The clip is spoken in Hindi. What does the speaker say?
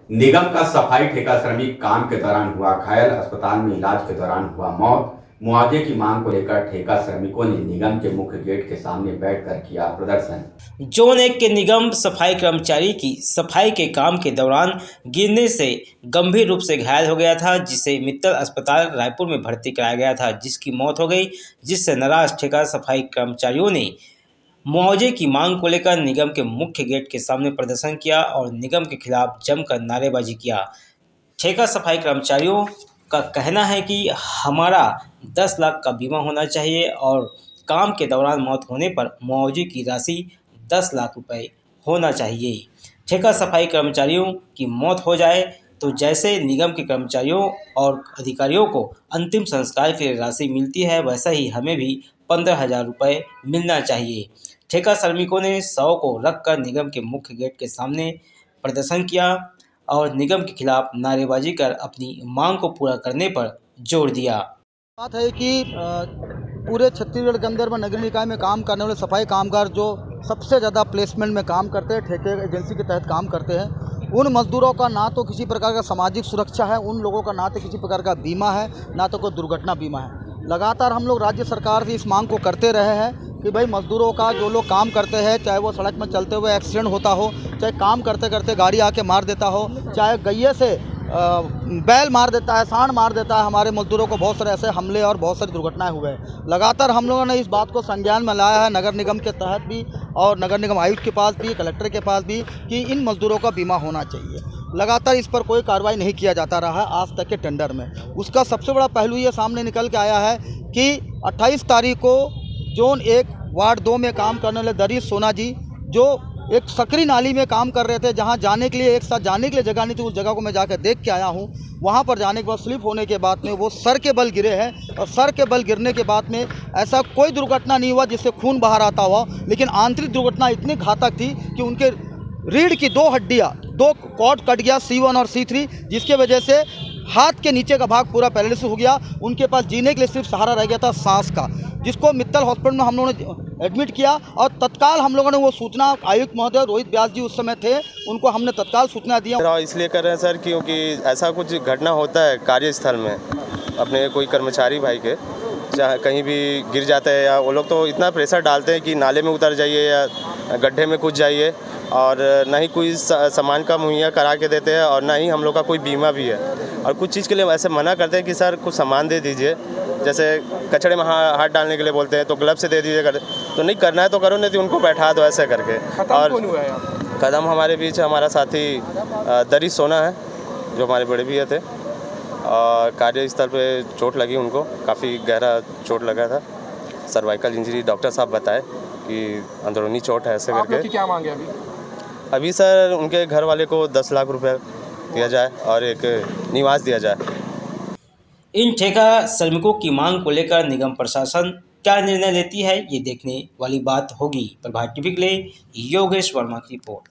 निगम का सफाई ठेका श्रमिक काम के दौरान हुआ घायल, अस्पताल में इलाज के दौरान हुआ मौत। मुआवजे की मांग को लेकर ठेका श्रमिकों ने निगम के मुख्य गेट के सामने बैठकर किया प्रदर्शन। जोन 1 के निगम सफाई कर्मचारी की सफाई के काम के दौरान गिरने से गंभीर रूप से घायल हो गया था, जिसे मित्तल अस्पताल रायपुर में भर्ती कराया गया था, जिसकी मौत हो गई। जिससे नाराज ठेका सफाई कर्मचारियों ने मुआवजे की मांग को लेकर निगम के मुख्य गेट के सामने प्रदर्शन किया और निगम के खिलाफ जमकर नारेबाजी किया। ठेका सफाई कर्मचारियों का कहना है कि हमारा 10 लाख का बीमा होना चाहिए और काम के दौरान मौत होने पर मुआवजे की राशि 10 लाख रुपए होना चाहिए। ठेका सफाई कर्मचारियों की मौत हो जाए तो जैसे निगम के कर्मचारियों और अधिकारियों को अंतिम संस्कार के लिए राशि मिलती है, वैसा ही हमें भी 15,000 रुपये मिलना चाहिए। ठेका श्रमिकों ने शव को रखकर निगम के मुख्य गेट के सामने प्रदर्शन किया और निगम के खिलाफ नारेबाजी कर अपनी मांग को पूरा करने पर जोर दिया। बात है कि पूरे छत्तीसगढ़ के अंदर में नगर निकाय में काम करने वाले सफाई कामगार जो सबसे ज़्यादा प्लेसमेंट में काम करते हैं, ठेके एजेंसी के तहत काम करते हैं, उन मजदूरों का ना तो किसी प्रकार का सामाजिक सुरक्षा है, उन लोगों का ना तो किसी प्रकार का बीमा है, ना तो कोई दुर्घटना बीमा है। लगातार हम लोग राज्य सरकार से इस मांग को करते रहे हैं कि भाई मजदूरों का जो लोग काम करते हैं, चाहे वो सड़क में चलते हुए एक्सीडेंट होता हो, चाहे काम करते करते गाड़ी आके मार देता हो, चाहे गैये से बैल मार देता है, सांड मार देता है, हमारे मजदूरों को बहुत सारे ऐसे हमले और बहुत सारी दुर्घटनाएं हुए हैं। लगातार हम लोगों ने इस बात को संज्ञान में लाया है नगर निगम के तहत भी और नगर निगम आयुक्त के पास भी, कलेक्टर के पास भी, कि इन मजदूरों का बीमा होना चाहिए। लगातार इस पर कोई कार्रवाई नहीं किया जाता रहा है आज तक के टेंडर में। उसका सबसे बड़ा पहलू ये सामने निकल के आया है कि 28 तारीख को जोन 1 वार्ड 2 में काम करने वाले दरीश सोना जी, जो एक सकरी नाली में काम कर रहे थे, जहां जाने के लिए एक साथ जाने के लिए जगह नहीं थी, उस जगह को मैं जाकर देख के आया हूं। वहां पर जाने के बाद स्लिप होने के बाद में वो सर के बल गिरे हैं और सर के बल गिरने के बाद में ऐसा कोई दुर्घटना नहीं हुआ जिससे खून बाहर आता हुआ, लेकिन आंतरिक दुर्घटना इतनी घातक थी कि उनके रीढ़ की 2 हड्डियाँ, 2 कॉर्ड कट गया, C1 और C3, जिसके वजह से हाथ के नीचे का भाग पूरा पैरालिसिस हो गया। उनके पास जीने के लिए सिर्फ सहारा रह गया था सांस का, जिसको मित्तल हॉस्पिटल में हम लोगों ने एडमिट किया और तत्काल हम लोगों ने वो सूचना आयुक्त महोदय रोहित व्यास जी उस समय थे, उनको हमने तत्काल सूचना दिया। इसलिए कर रहे हैं सर क्योंकि ऐसा कुछ घटना होता है कार्यस्थल में अपने कोई कर्मचारी भाई के, चाहे कहीं भी गिर जाता है, या वो लोग तो इतना प्रेशर डालते हैं कि नाले में उतर जाइए या गड्ढे में कूद जाइए, और ना ही कोई सामान का मुहैया करा के देते हैं और ना ही हम लोग का कोई बीमा भी है। और कुछ चीज़ के लिए ऐसे मना करते हैं कि सर कुछ सामान दे दीजिए, जैसे कचड़े में हाथ डालने के लिए बोलते हैं तो ग्लव से दे दीजिए, तो नहीं करना है तो करो, नहीं तो उनको बैठा दो ऐसे करके। और कदम हमारे बीच हमारा साथी दरीश सोना है, जो हमारे बड़े भैया थे, और कार्यस्थल पे चोट लगी, उनको काफ़ी गहरा चोट लगा था, सर्वाइकल इंजरी, डॉक्टर साहब बताए कि अंदरूनी चोट है ऐसे करके। क्या मांगे अभी सर उनके घर वाले को 10 लाख रुपए दिया जाए और एक निवास दिया जाए। इन ठेका श्रमिकों की मांग को लेकर निगम प्रशासन क्या निर्णय लेती है, ये देखने वाली बात होगी। प्रभात टीवी के लिए योगेश वर्मा की रिपोर्ट।